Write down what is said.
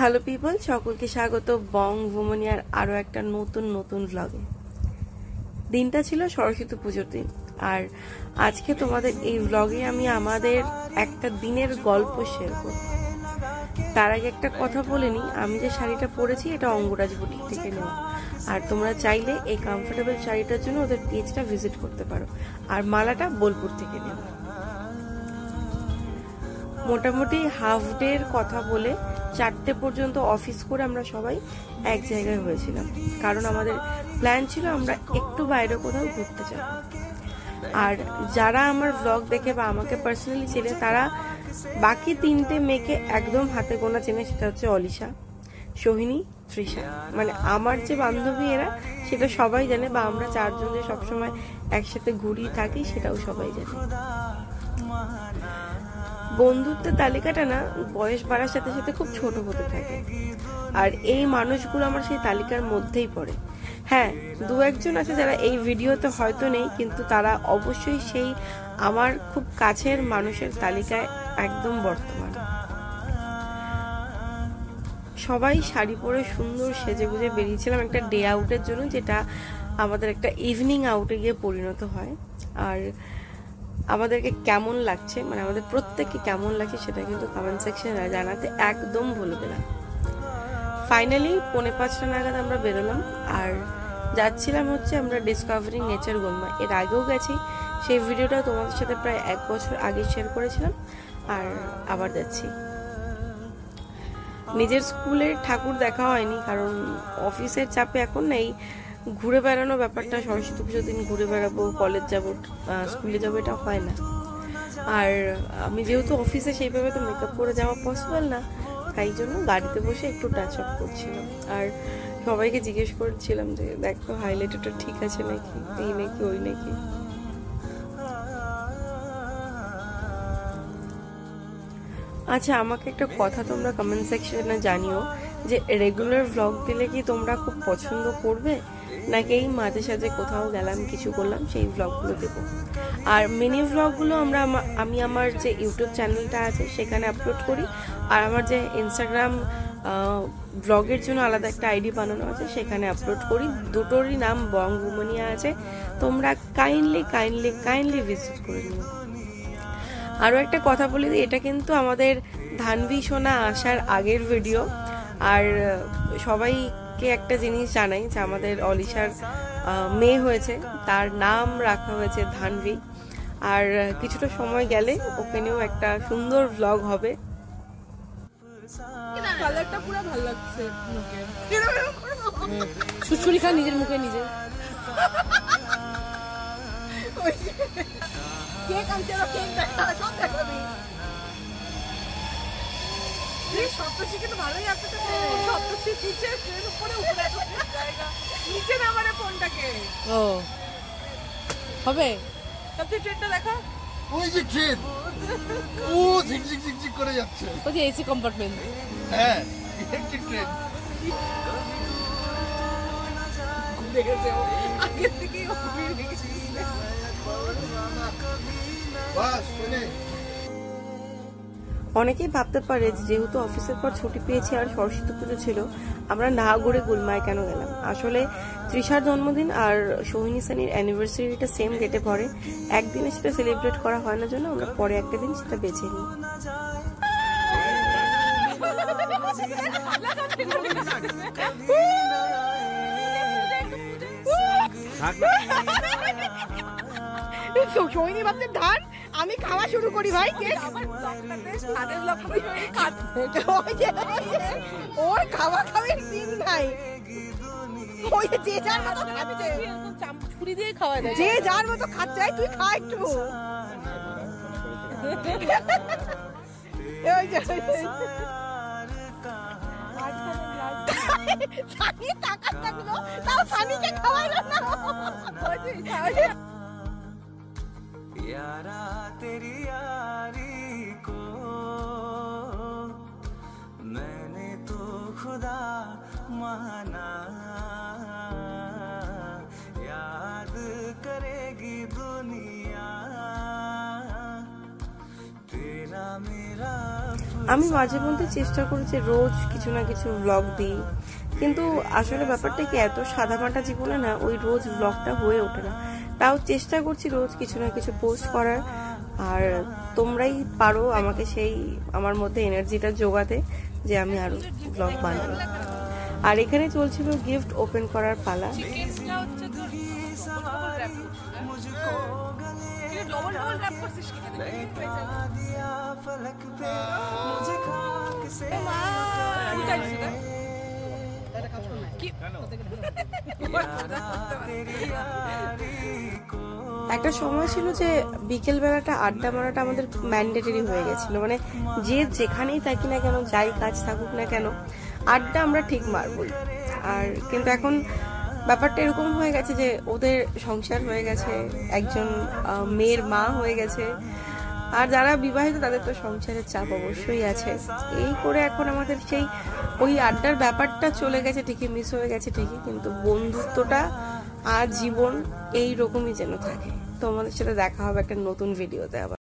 Hello people, সকলকে স্বাগত বং ভুমনিয়ার আরো একটা নতুন ভ্লগে। দিনটা ছিল সরস্বতী পুজোর দিন, আর আজকে তোমাদের এই ভ্লগে আমি আমাদের একটা দিনের গল্প শেয়ার করব। তার আগে একটা কথা বলে নি, আমি যে শাড়িটা পরেছি এটা অঙ্গরাজ বুটিক থেকে নেওয়া, আর তোমরা চাইলে এই কমফোর্টেবল শাড়িটার জন্য ওদের পেজটা ভিজিট করতে পারো। আর মালাটা বোলপুর থেকে নেওয়া। মোটামুটি হাফ ডে এর কথা বলে 4টে পর্যন্ত অফিস করে আমরা সবাই এক জায়গায় হয়েছিলাম, কারণ আমাদের প্ল্যান ছিল আমরা একটু বাইরে কোথাও ঘুরতে যাব। আর যারা আমার ব্লগ দেখে বা আমাকে পার্সোনালি চেনে তারা বাকি 3টে মেয়েকে একদম হাতে গোনা চেনে, সেটা হচ্ছে অলিশা, সোহিনী, তৃষা। মানে আমার যে বান্ধবী এরা সেটা সবাই জানে, বা আমরা 4জন যে সবসময় একসাথে ঘুরি থাকি সেটাও সবাই জানে। বন্ধুত্বের তালিকাটা না বয়স বাড়ার সাথে সাথে খুব ছোট হতে থাকে, আর এই মানুষগুলো আমার সেই তালিকার মধ্যেই পড়ে। হ্যাঁ, 2-1জন আছে যারা এই ভিডিওতে হয়তো নেই, কিন্তু তারা অবশ্যই সেই আমার খুব কাছের মানুষের তালিকায় একদম বর্তমান। সবাই শাড়ি পরে সুন্দর সেজে গুজে বেরিয়েছিলাম একটা ডে আউটের জন্য, যেটা আমাদের একটা ইভিনিং আউটে গিয়ে পরিণত হয়। আর আমাদেরকে কেমন লাগছে, মানে আমাদের প্রত্যেককে কেমন লাগছে সেটা কিন্তু কমেন্ট সেকশনে জানাতে একদম ভুলবে না। ফাইনালি 4:45 নাগাদ আমরা বেরোলাম, আর যাচ্ছিলাম হচ্ছে আমরা ডিসকভারিং নেচার গুলমা। এর আগেও গেছি, সেই ভিডিওটা তোমাদের সাথে প্রায় 1 বছর আগে শেয়ার করেছিলাম, আর আবার যাচ্ছি। নিজের স্কুলের ঠাকুর দেখা হয়নি, কারণ অফিসের চাপে এখন নেই ঘুরে বেড়ানো ব্যাপারটা। সরস্বতী পুজোর দিন ঘুরে বেড়াবো, কলেজ যাবো, স্কুলে যাবো, এটা হয় না। আর আমি যেহেতু অফিসে সেইভাবে তো মেকআপ করে যাওয়া পসিবল না, তাই জন্য গাড়িতে বসে একটু টাচ আপ করছিলাম। আর সবাইকে জিজ্ঞেস করছিলাম যে দেখো হাইলাইটারটা ঠিক আছে নাকি, এই নাকি ওই নাকি। আচ্ছা, আমাকে একটা কথা তোমরা কমেন্ট সেকশনে জানিও যে রেগুলার ভ্লগ দিলে কি তোমরা খুব পছন্দ করবে, নাকি এই মাঝে সাঝে কোথাও গেলাম কিছু করলাম সেই ভ্লগগুলো দেবো। আর মিনি ভ্লগগুলো আমি আমার যে ইউটিউব চ্যানেলটা আছে সেখানে আপলোড করি, আর আমার যে ইনস্টাগ্রাম ব্লগের জন্য আলাদা একটা আইডি বানানো আছে সেখানে আপলোড করি। দুটোরই নাম বং ভুমনিয়া আছে, তোমরা কাইন্ডলি ভিজিট করে নিও। আরও একটা কথা বলে দিই, এটা কিন্তু আমাদের ধানভি সোনা আসার আগের ভিডিও। আর সবাইকে একটা জিনিস জানাই যে আমাদের অলিশার মেয়ে হয়েছে, তার নাম রাখা হয়েছে ধানভি। আর কিছুটা সময় গেলে ওকে নিয়েও একটা সুন্দর ভ্লগ হবে। কালারটা পুরো ভালো লাগছে মুখে। সুচুরি খা নিজের মুখে নিজে। কেক আনতে হবে, কেক দেখা সব দেখাবি। এই সপ্তশীকে তো ভালোই আসছে। সপ্তশী নিচে ট্রেন উপরে জায়গা নিচে নামারে ফোনটাকে। ও হবে সবচেয়ে ট্রেনটা দেখা। ওই যে ট্রেন ও ঝিকঝিক করে যাচ্ছে, ওই যে এসি কম্পার্টমেন্ট। হ্যাঁ ইলেকট্রিক ট্রেন। দেখেছে আগে থেকে অনেকেই ভাবতে পারে যেহেতু অফিসের পর ছুটি পেয়েছি আর সরস্বতী পুজো ছিল, আমরা না ঘুরে গুলমায় কেন গেলাম। আসলে তৃষার জন্মদিন আর সোহিনী সানির অ্যানিভার্সারিটা সেম ডেটে পড়ে, একদিনে সেটা সেলিব্রেট করা হয় না, জন্য আমরা পরে একটা দিন সেটা বেছে নিই। সোহিনী ভাবতে ধান আমি খাওয়া শুরু করি ভাই। ওর খাওয়া খাওয়ার দিন নাই, যে যার মতো খাচ্ছে, ছুরি দিয়ে খাওয়া যায়, যে যার মতো খাচ্ছে। তুই খা একটু। সানি টাকা থাকলো তাও সানিকে খাওয়াইলো না। यारा तेरी यारी को मैंने तो खुदा माना, याद करेगी दुनिया तेरा मेरा আমি মাঝে মধ্যে চেষ্টা করি যে রোজ কিছু না কিছু ব্লগ দিই, কিন্তু আসলে ব্যাপারটা কি এত সাদামাটা জীবনে না ওই রোজ ব্লগটা হয়ে ওঠে না। তাও চেষ্টা করছি রোজ কিছু না কিছু পোস্ট করার, আর তোমরাই পারো আমাকে সেই আমার মধ্যে এনার্জিটা জোগাতে যে আমি আরো ব্লগ বানাই। আর এখানে চলছিল গিফট ওপেন করার পালা। একটা সময় ছিল যে বিকেল বেলাটা আড্ডা মারাটা আমাদের ম্যান্ডেটরি হয়ে গেছিল, মানে যে যেখানেই থাকি না কেন, যাই কাজ থাকুক না কেন, আড্ডা আমরা ঠিক মারবই। আর কিন্তু এখন ব্যাপারটা এরকম হয়ে গেছে যে ওদের সংসার হয়ে গেছে, একজন মেয়ের মা হয়ে গেছে, আর যারা বিবাহিত তাদের তো সংসারের চাপ অবশ্যই আছে। এই করে এখন আমাদের সেই ওই আড্ডার ব্যাপারটা চলে গেছে ঠিকই, মিস হয়ে গেছে ঠিকই, কিন্তু বন্ধুত্বটা আর জীবন এইরকমই যেন থাকে। তোমাদের সাথে দেখা হবে একটা নতুন ভিডিওতে আবার।